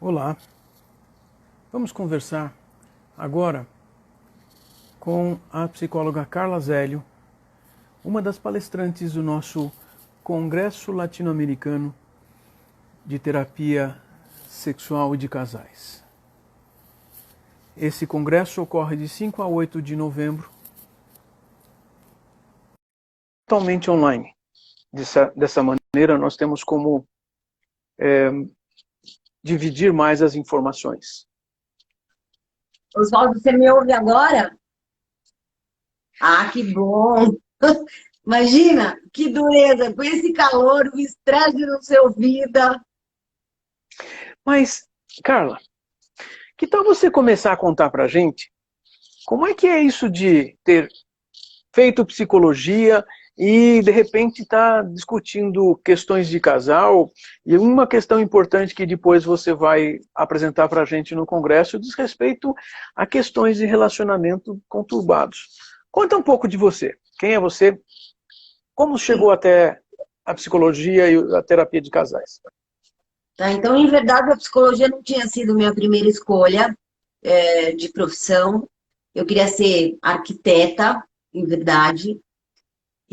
Olá, vamos conversar agora com a psicóloga Carla Zélio, uma das palestrantes do nosso Congresso Latino-Americano de Terapia Sexual e de Casais. Esse congresso ocorre de 5 a 8 de novembro, totalmente online. Dessa maneira, nós temos como dividir mais as informações. Oswaldo, você me ouve agora? Ah, que bom! Imagina, que dureza, com esse calor, o estresse de não ser ouvida. Mas, Carla, que tal você começar a contar pra gente como é que é isso de ter feito psicologia e, de repente, estar discutindo questões de casal? E uma questão importante que depois você vai apresentar para a gente no Congresso diz respeito a questões de relacionamento conturbados. Conta um pouco de você. Quem é você? Como chegou até a psicologia e a terapia de casais? Tá, então, em verdade, a psicologia não tinha sido minha primeira escolha de profissão. Eu queria ser arquiteta, em verdade.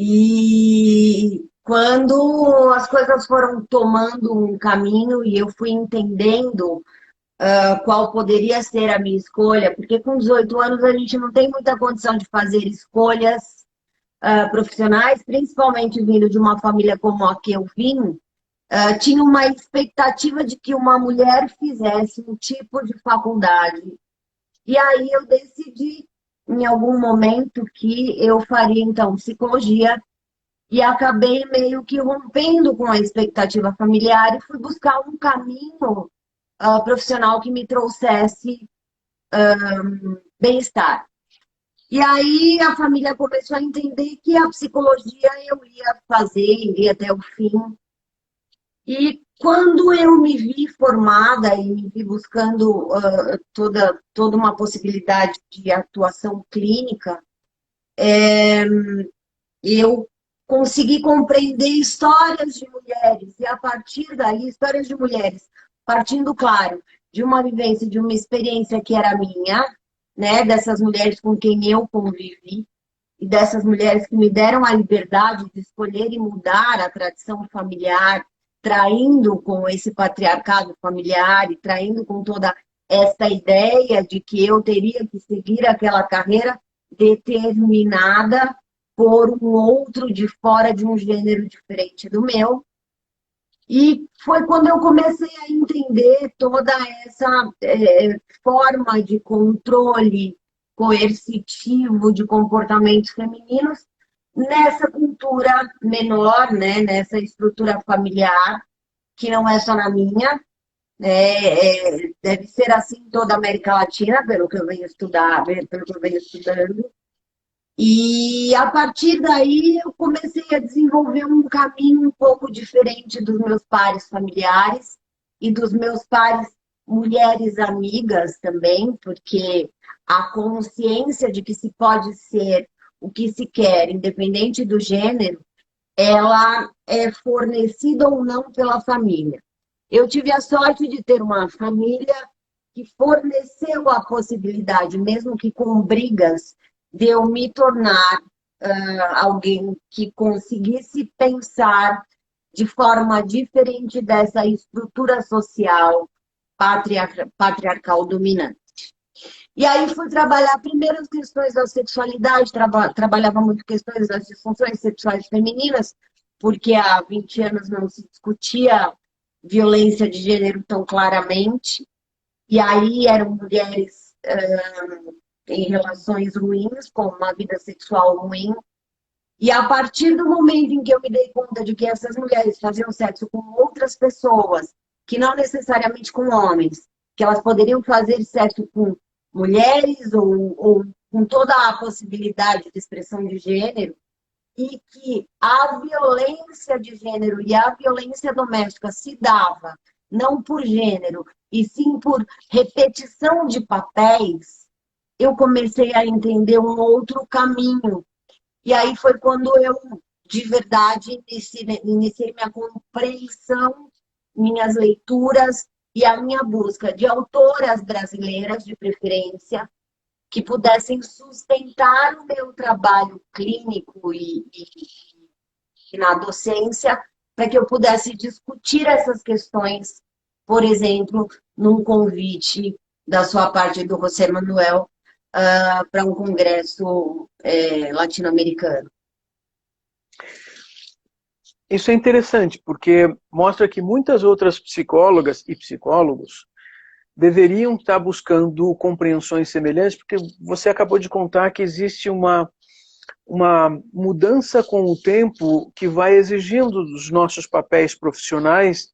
E quando as coisas foram tomando um caminho e eu fui entendendo qual poderia ser a minha escolha, porque com 18 anos a gente não tem muita condição de fazer escolhas profissionais, principalmente vindo de uma família como a que eu vim, tinha uma expectativa de que uma mulher fizesse um tipo de faculdade. E aí eu decidi, em algum momento, que eu faria, então, psicologia e acabei meio que rompendo com a expectativa familiar e fui buscar um caminho profissional que me trouxesse bem-estar. E aí a família começou a entender que a psicologia eu ia fazer, iria até o fim. E quando eu me vi formada e me vi buscando toda uma possibilidade de atuação clínica, eu consegui compreender histórias de mulheres, e a partir daí, histórias de mulheres, partindo, claro, de uma vivência, de uma experiência que era minha, né, dessas mulheres com quem eu convivi, e dessas mulheres que me deram a liberdade de escolher e mudar a tradição familiar, traindo com esse patriarcado familiar e traindo com toda essa ideia de que eu teria que seguir aquela carreira determinada por um outro de fora de um gênero diferente do meu. E foi quando eu comecei a entender toda essa forma de controle coercitivo de comportamentos femininos nessa cultura menor, né, nessa estrutura familiar, que não é só na minha, deve ser assim em toda a América Latina, pelo que eu venho estudar, pelo que eu venho estudando. E a partir daí eu comecei a desenvolver um caminho um pouco diferente dos meus pares familiares e dos meus pares mulheres amigas também, porque a consciência de que se pode ser o que se quer, independente do gênero, ela é fornecida ou não pela família. Eu tive a sorte de ter uma família que forneceu a possibilidade, mesmo que com brigas, de eu me tornar alguém que conseguisse pensar de forma diferente dessa estrutura social patriarcal dominante. E aí fui trabalhar primeiro as questões da sexualidade, trabalhava muito questões das disfunções sexuais femininas, porque há 20 anos não se discutia violência de gênero tão claramente, e aí eram mulheres em relações ruins, com uma vida sexual ruim. E a partir do momento em que eu me dei conta de que essas mulheres faziam sexo com outras pessoas, que não necessariamente com homens, que elas poderiam fazer sexo com mulheres ou com toda a possibilidade de expressão de gênero, e que a violência de gênero e a violência doméstica se dava não por gênero, e sim por repetição de papéis, eu comecei a entender um outro caminho. E aí foi quando eu, de verdade, iniciei minha compreensão, minhas leituras e a minha busca de autoras brasileiras, de preferência, que pudessem sustentar o meu trabalho clínico e na docência, para que eu pudesse discutir essas questões, por exemplo, num convite da sua parte do José Manuel para um congresso latino-americano. Isso é interessante, porque mostra que muitas outras psicólogas e psicólogos deveriam estar buscando compreensões semelhantes, porque você acabou de contar que existe uma mudança com o tempo que vai exigindo dos nossos papéis profissionais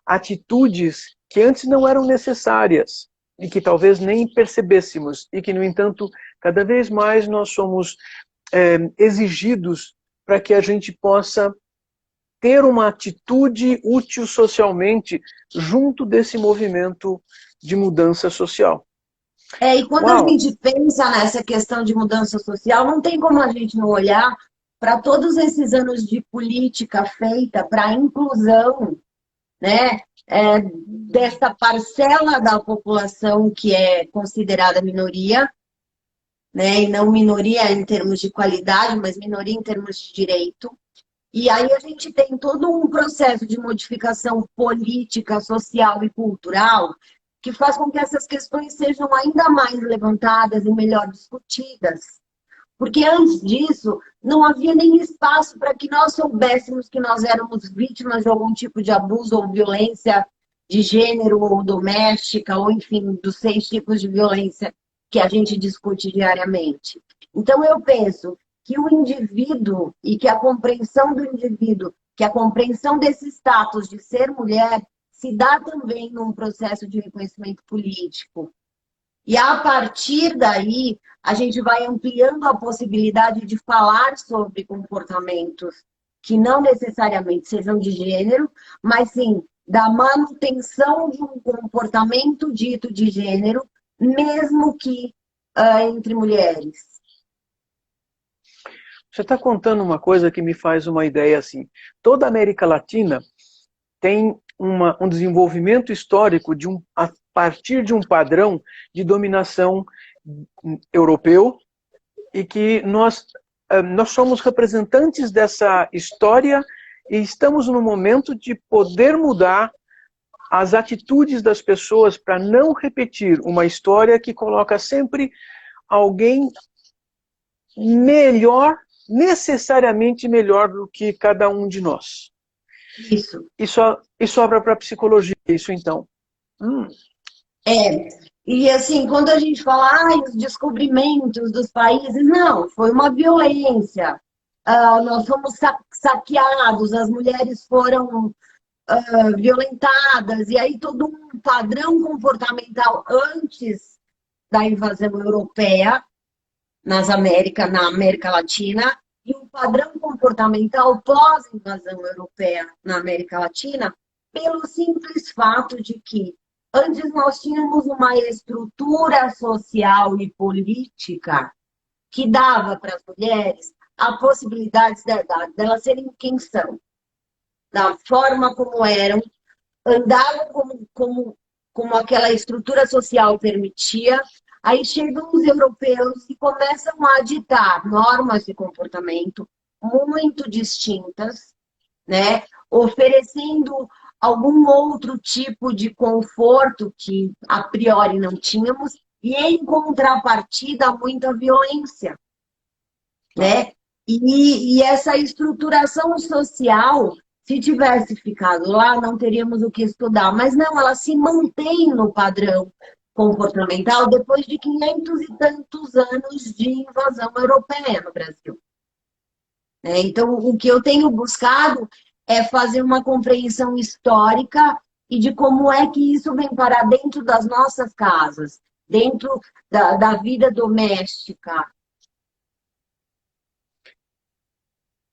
atitudes que antes não eram necessárias e que talvez nem percebêssemos e que, no entanto, cada vez mais nós somos exigidos para que a gente possa ter uma atitude útil socialmente junto desse movimento de mudança social. E quando a gente pensa nessa questão de mudança social, não tem como a gente não olhar para todos esses anos de política feita para a inclusão, né, dessa parcela da população que é considerada minoria, né, e não minoria em termos de qualidade, mas minoria em termos de direito. E aí a gente tem todo um processo de modificação política, social e cultural que faz com que essas questões sejam ainda mais levantadas e melhor discutidas. Porque antes disso, não havia nem espaço para que nós soubéssemos que nós éramos vítimas de algum tipo de abuso ou violência de gênero ou doméstica, ou enfim, dos 6 tipos de violência que a gente discute diariamente. Então eu penso que o indivíduo e que a compreensão do indivíduo, que a compreensão desse status de ser mulher se dá também num processo de reconhecimento político. E a partir daí, a gente vai ampliando a possibilidade de falar sobre comportamentos que não necessariamente sejam de gênero, mas sim da manutenção de um comportamento dito de gênero, mesmo que entre mulheres. Você está contando uma coisa que me faz uma ideia assim. Toda a América Latina tem um desenvolvimento histórico a partir de um padrão de dominação europeu e que nós somos representantes dessa história e estamos no momento de poder mudar as atitudes das pessoas para não repetir uma história que coloca sempre alguém melhor, necessariamente melhor do que cada um de nós. Isso. E sobra para a psicologia, isso então. E assim, quando a gente fala os descobrimentos dos países, não, foi uma violência. Nós fomos saqueados, as mulheres foram violentadas, e aí todo um padrão comportamental antes da invasão europeia na América Latina, e um padrão comportamental pós-invasão europeia na América Latina, pelo simples fato de que antes nós tínhamos uma estrutura social e política que dava para as mulheres a possibilidade delas serem quem são, da forma como eram, andavam como aquela estrutura social permitia. Aí chegam os europeus e começam a ditar normas de comportamento muito distintas, né? Oferecendo algum outro tipo de conforto que a priori não tínhamos, e em contrapartida, muita violência, né? E essa estruturação social, se tivesse ficado lá, não teríamos o que estudar. Mas não, ela se mantém no padrão comportamental depois de 500 e tantos anos de invasão europeia no Brasil. Então, o que eu tenho buscado é fazer uma compreensão histórica e de como é que isso vem parar dentro das nossas casas, dentro da vida doméstica.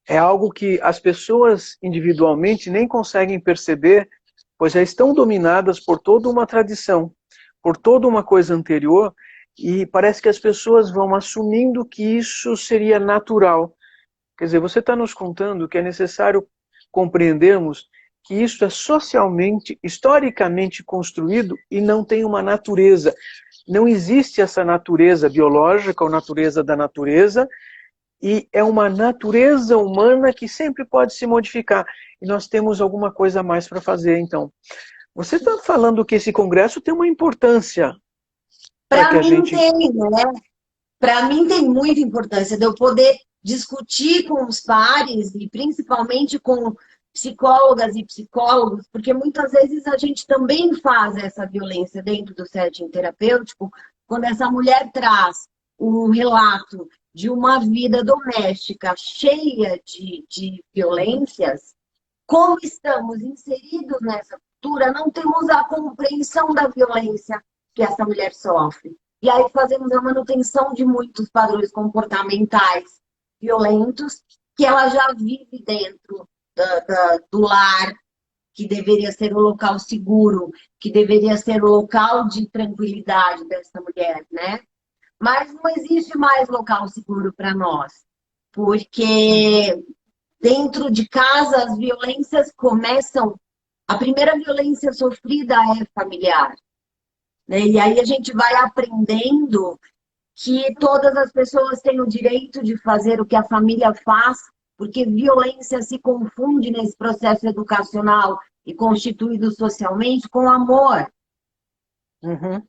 É algo que as pessoas individualmente nem conseguem perceber, pois já estão dominadas por toda uma tradição, por toda uma coisa anterior, e parece que as pessoas vão assumindo que isso seria natural. Quer dizer, você está nos contando que é necessário compreendermos que isso é socialmente, historicamente construído e não tem uma natureza. Não existe essa natureza biológica ou natureza da natureza, e é uma natureza humana que sempre pode se modificar. E nós temos alguma coisa a mais para fazer, então. Você está falando que esse congresso tem uma importância para que Para a mim gente... tem, né? Para mim tem muita importância de eu poder discutir com os pares e principalmente com psicólogas e psicólogos, porque muitas vezes a gente também faz essa violência dentro do setting terapêutico, quando essa mulher traz um relato de uma vida doméstica cheia de violências, como estamos inseridos nessa cultura, não temos a compreensão da violência que essa mulher sofre. E aí fazemos a manutenção de muitos padrões comportamentais violentos que ela já vive dentro do lar, que deveria ser o local seguro, que deveria ser o local de tranquilidade dessa mulher, né? Mas não existe mais local seguro para nós, porque dentro de casa as violências começam. A primeira violência sofrida é familiar, né? E aí a gente vai aprendendo que todas as pessoas têm o direito de fazer o que a família faz, porque violência se confunde nesse processo educacional e constituído socialmente com amor. Uhum.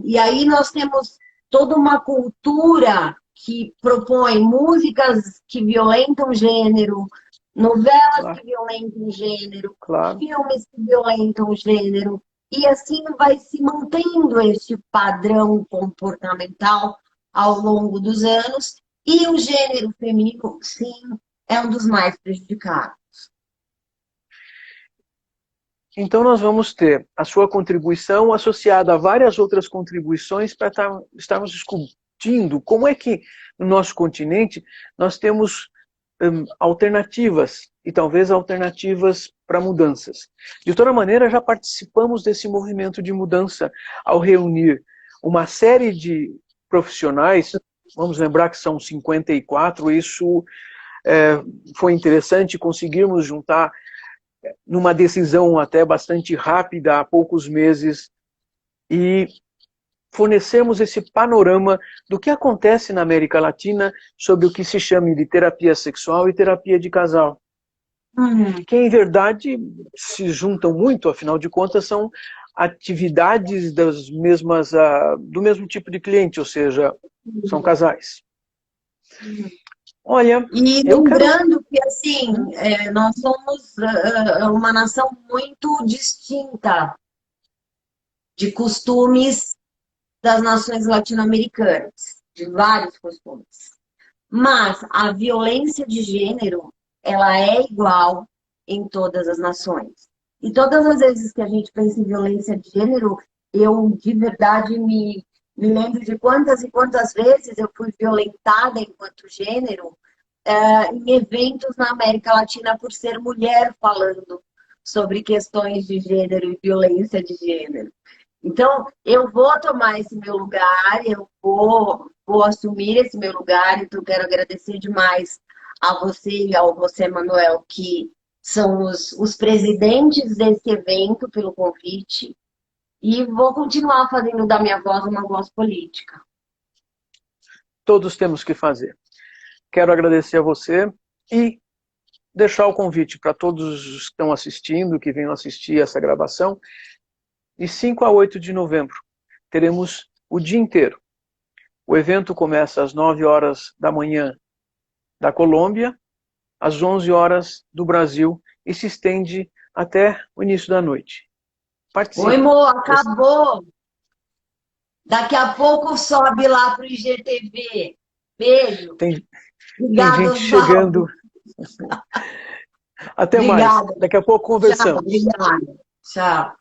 E aí nós temos toda uma cultura que propõe músicas que violentam gênero, novelas Claro, que violentam gênero, claro. filmes que violentam gênero, e assim vai se mantendo este padrão comportamental ao longo dos anos, e o gênero feminino, sim, é um dos mais prejudicados. Então nós vamos ter a sua contribuição associada a várias outras contribuições para estarmos discutindo como é que no nosso continente nós temos alternativas, e talvez alternativas para mudanças. De toda maneira, já participamos desse movimento de mudança ao reunir uma série de profissionais, vamos lembrar que são 54, isso foi interessante conseguirmos juntar numa decisão até bastante rápida, há poucos meses, e fornecemos esse panorama do que acontece na América Latina sobre o que se chama de terapia sexual e terapia de casal. Que, em verdade, se juntam muito, afinal de contas, são atividades das mesmas, do mesmo tipo de cliente, ou seja, são casais. Olha, E eu quero... lembrando que, assim, nós somos uma nação muito distinta de costumes das nações latino-americanas, de vários costumes. Mas a violência de gênero, ela é igual em todas as nações. E todas as vezes que a gente pensa em violência de gênero, eu de verdade me lembro de quantas e quantas vezes eu fui violentada enquanto gênero em eventos na América Latina por ser mulher falando sobre questões de gênero e violência de gênero. Então, eu vou tomar esse meu lugar, eu vou assumir esse meu lugar, então quero agradecer demais a você e ao você, Manuel, que são os presidentes desse evento, pelo convite, e vou continuar fazendo da minha voz uma voz política. Todos temos que fazer. Quero agradecer a você e deixar o convite para todos os que estão assistindo, que venham assistir essa gravação. De 5 a 8 de novembro, teremos o dia inteiro. O evento começa às 9 horas da manhã da Colômbia, às 11 horas do Brasil e se estende até o início da noite. Participe. Oi, Mo, acabou! Daqui a pouco sobe lá para o IGTV. Beijo. Tem Obrigada, gente chegando. Até Obrigada. mais. Daqui a pouco conversamos. Tchau, obrigada. Tchau.